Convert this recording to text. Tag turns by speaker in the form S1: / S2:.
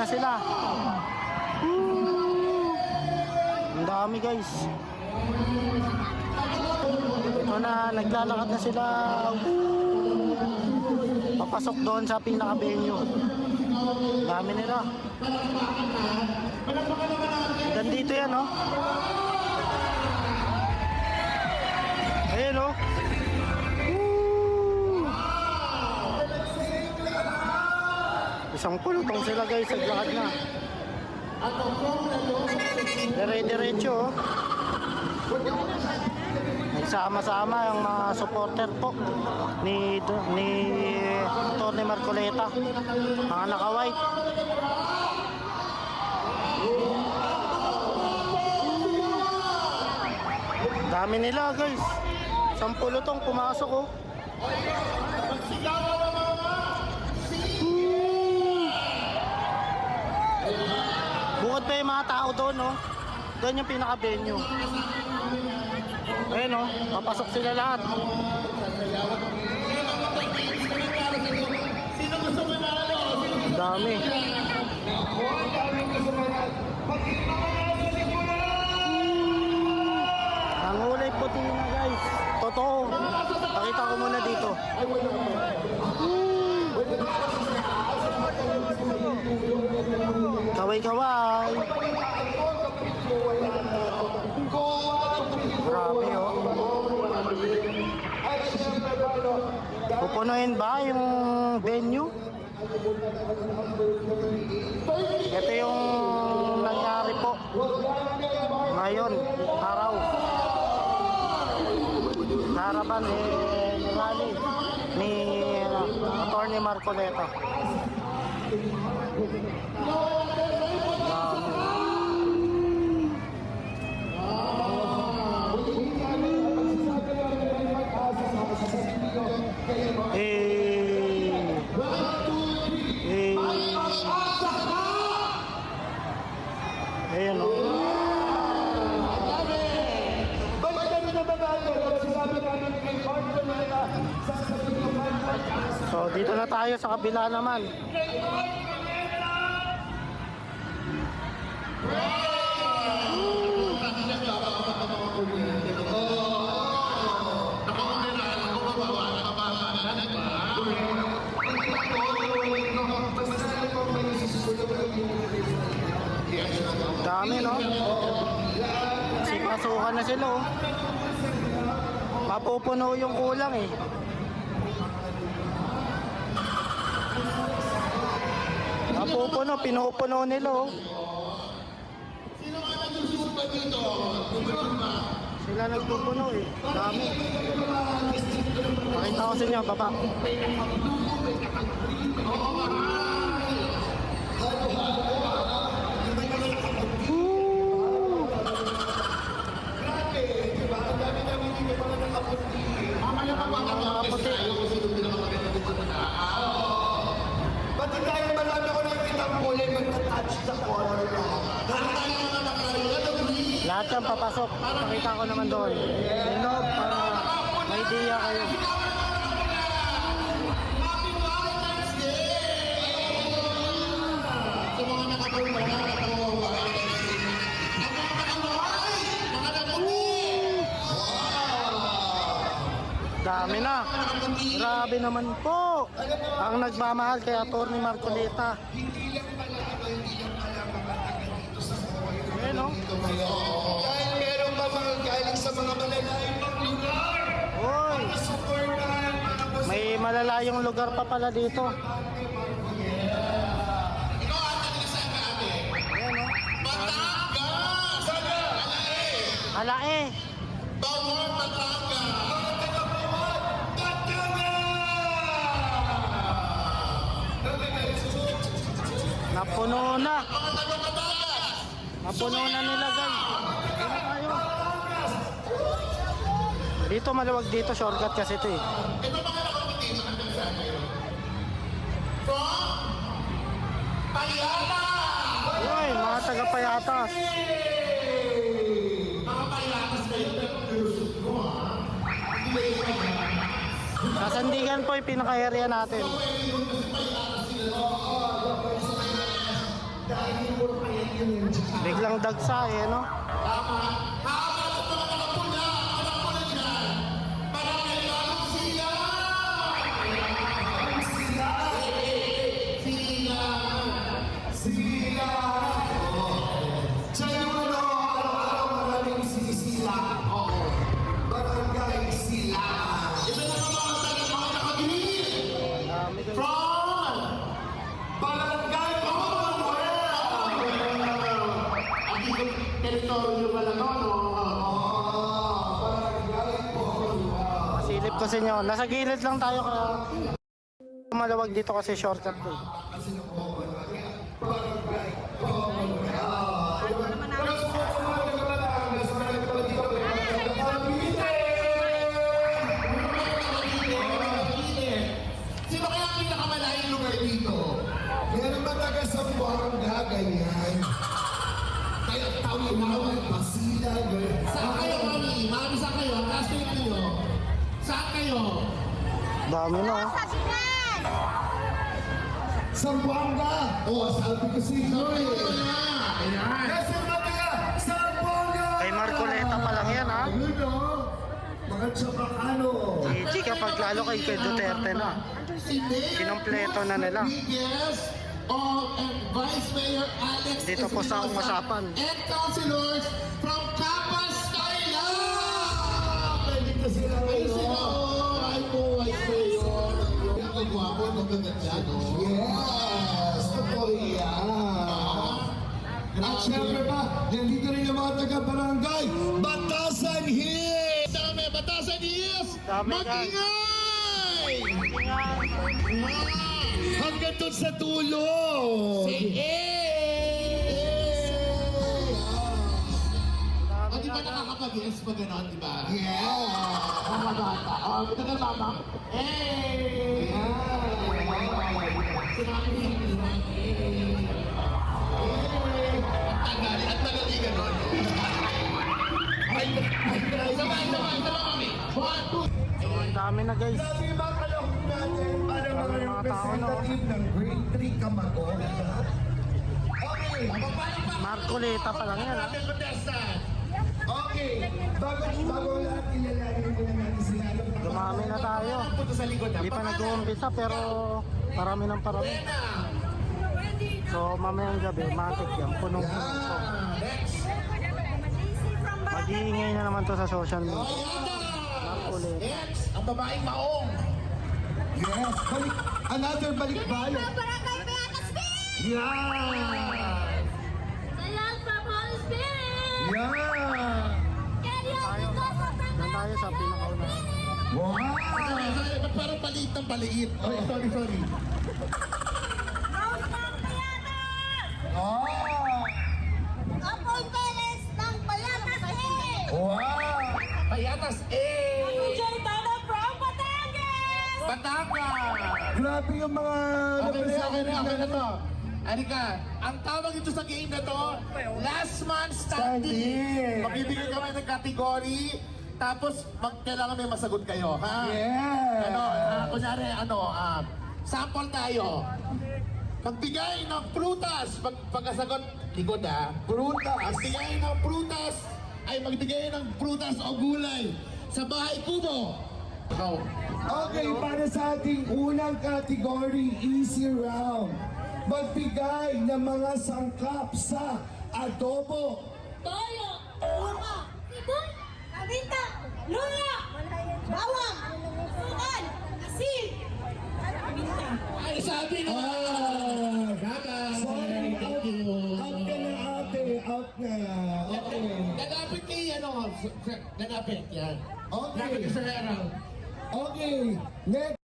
S1: na sila. Ang dami guys. Ito na, naglalakad na sila. Papasok doon sa pinaka-venue. Dami nila. Gandito yan, no? Ayun, no? Isang pulutong sila guys, naglakad na. Dire-diretso, oh. Nagsama-sama yung mga supporter po ni Tony Marcoleta, mga naka-white. Dami nila guys, 10 tong pumasok, oh. Bukod pa yung mga tao doon, no? Doon yung pinaka-venue. Ayun, no? Papasok sila lahat. Dami. Ang ulay puti na guys. Totoo. Pakita ko muna dito. Kaway-kaway. Grabe, oh. Pupunuin ba yung venue? Ito yung nangyari po ngayon, araw. Harapan rally ni Atty. Marcoleta. Ayan, oh. So dito na tayo sa kabila naman. Dami, no? Sipasukan na sila, oh. Mapupuno yung kulang, eh. Mapupuno, pinupuno nila, oh. Sila nagpupuno, eh. Dami. Pakita ko sa inyo, baba.
S2: Ba't tayo malala ko na kitang kulay magta-touch sa corner?
S1: Lahat yan papasok. Pakita ko naman doon. Loob para may idea kayo. Dami na. Grabe naman po ang nagmamahal kay Atty. Marcoleta. Ayan, no?
S2: Dahil meron ba mga galing sa mga malalayong lugar?
S1: Oy, may malalayong lugar pa pala dito. Ayan, no?
S2: Batangas!
S1: Alae.
S2: Bawang Batangas!
S1: Napuno na. Napuno na nila guys. Dito maluwag dito, shortcut kasi ito, eh.
S2: Ito mga nakapagin sa kanila ngayon. From Payatas!
S1: Uy, mga taga-Payatas.
S2: Mga Payatas kayo, nag-cursus ko, ha?
S1: Sa Sandigan po yung pinaka-area natin.
S2: Dahil mo kaya yun dyan.
S1: Biglang dagsa eh, no?
S2: Tama. Haba sa mga nakapula dyan. Para may lalong sila. Sila. Sila. Siya yung araw-araw maraming sisila. Oo. Barangay sila. Ito na mga nakabili.
S1: Dami guys.
S2: From Barangay teritoryo pala no?
S1: Masilip ko sa inyo. Nasa gilid lang tayo kaya malawag dito kasi shortcut ko.
S2: Sino kaya ang pinakamalayong lugar dito? Meron ba taga Zamboanga, ganyan? Kaya Tawinawan, Basilan, ganyan.
S3: Saan kayo, Mami? Mami, saan kayo? Classmate kayo? Saan kayo?
S1: Dami na. Oh.
S2: Zamboanga! Oo, sabi ko sa inyo eh.
S3: Ayan.
S2: Kasi ba taga Zamboanga?
S1: Kay Marcoleta pa lang yan, ha?
S2: Ayun o. Mga Chabacano.
S1: GG kapag lalo kay Duterte na.
S3: Si Mayor
S1: Kinompleto na nila.
S3: Rodriguez and Vice Mayor Alex
S1: Dito po sa
S3: Espinosa
S1: usapan.
S3: and councilors from Capas, Thailand!
S2: Dito sila
S3: Ay,
S2: ngayon.
S3: sila, oh, ay po, Vice Mayor. Napagwapo, napaganda, no?
S2: Yes! Totoo yan. At syempre pa, nandito rin yung mga taga-barangay, Batasan Hills!
S3: Dami, Batasan Hills!
S1: Dami, guys.
S3: Magingay!
S2: Hanggang doon sa tulog!
S3: O, di ba nakakapag-yes pag gano'n, di ba?
S2: Yeah!
S3: Mga bata. O, ito na mama. Hey! Sinabi ni At tagal di gano'n. Sabay, mami. 1, 2.
S1: Ang dami na guys.
S2: Sabi ba kalahok natin para mga
S1: Mga tao, no?
S2: representative ng grade 3 Camagol? Okay!
S1: Marcoleta pa lang yan, ha?
S2: Okay! Bago lahat ilalanin ko na natin sila.
S1: Dumami na tayo.
S3: Punto sa likod.
S1: Hindi pa nag-uumpisa pero parami ng parami. So mamayang gabi, matik yan. Punong-puno. So, mag-iingay na naman to sa social media. Marcoleta.
S3: Next, ang babaeng maong.
S2: Yes! Balik! Another balikbayan!
S4: Barangay Beatas Beach!
S2: Yeah!
S4: Salamat sa Holy Spirit!
S2: Yeah!
S4: Carry out the cause of the
S1: Doon tayo sa pinakauna.
S2: Wow!
S3: Ba't parang paliit ng paliit? Oh, sorry.
S4: Rose ng Payatas!
S2: Oh!
S4: Apple Peles ng Payatas Beach!
S2: Wow!
S3: Payatas,
S4: Joy Tana from Batangas!
S3: Batangas!
S2: Grabe yung mga
S3: Okay na to. Alika, ang tawag ito sa game na to, last man standing.
S2: Standing.
S3: Magbibigay kami ng category, tapos kailangan may masagot kayo, ha?
S2: Yeah!
S3: Kunyari, sample tayo. Magbigay ng prutas. Pagkasagot, likod ha.
S2: Prutas.
S3: Magbigay ng prutas, ay magbigay ng prutas o gulay sa bahay kubo. Ikaw.
S2: Okay, para sa ating unang category, easy round. Magbigay ng mga sangkap sa adobo.
S4: Toyo! Luka! Sidon! Kabita! Lula! Bawang! Sukan! Asin! Kabita!
S3: Ay, sabi na!
S2: Sorry,
S3: Thank you.
S2: out ka na ate, out na. Okay.
S3: Ganapit kay ganapit yan.
S2: Okay.
S3: Ganapit sa harang.
S2: Okay, next.